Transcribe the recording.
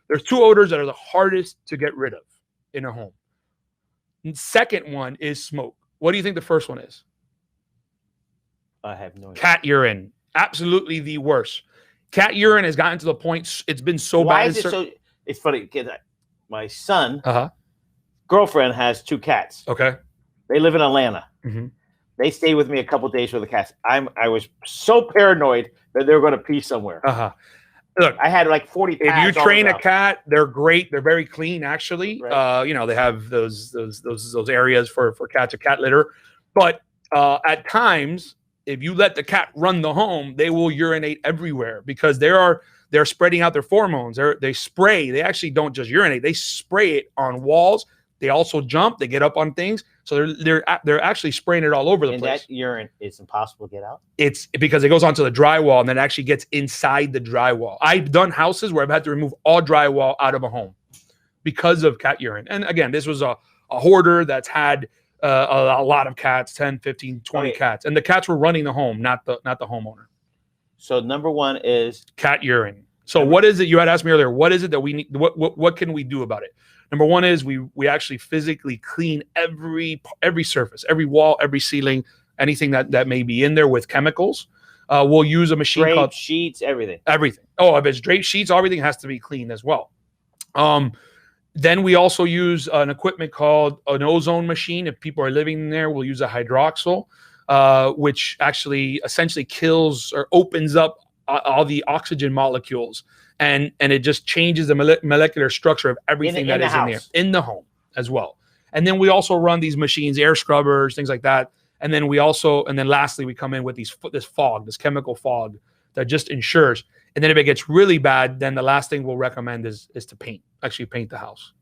There's 2 odors that are the hardest to get rid of in a home. And second one is smoke. What do you think the first one is? I have no idea. Cat urine. Absolutely the worst. Cat urine has gotten to the point, it's been so Why bad. is it so? It's funny. Because my son, Uh-huh. girlfriend has 2 cats. Okay. They live in Atlanta. Mm-hmm. They stayed with me a couple days with the cats. I was so paranoid that they were going to pee somewhere. Uh-huh. Look, I had like 40 cats. if you train a cat, they're great. They're very clean, actually. Right. You know, they have those areas for cats or cat litter. But at times, if you let the cat run the home, they will urinate everywhere because they're spreading out their pheromones. They spray. They actually don't just urinate. They spray it on walls. They also jump. They get up on things. So they're actually spraying it all over the place. And that urine is impossible to get out? It's because it goes onto the drywall and then actually gets inside the drywall. I've done houses where I've had to remove all drywall out of a home because of cat urine. And again, this was a hoarder that's had a lot of cats, 10, 15, 20 cats. And the cats were running the home, not the homeowner. So number 1 is cat urine. So what is it? You had asked me earlier, what is it that we need? What can we do about it? Number 1 is we actually physically clean every surface, every wall, every ceiling, anything that may be in there with chemicals. We'll use a machine called sheets, everything. Everything. Oh, if it's draped sheets, everything has to be clean as well. Then we also use an equipment called an ozone machine. If people are living in there, we'll use a hydroxyl, which actually essentially kills or opens up all the oxygen molecules. And it just changes the molecular structure of everything that is in there, in the home as well. And then we also run these machines, air scrubbers, things like that. And then lastly, we come in with this fog, this chemical fog that just ensures. And then if it gets really bad, then the last thing we'll recommend is to paint the house.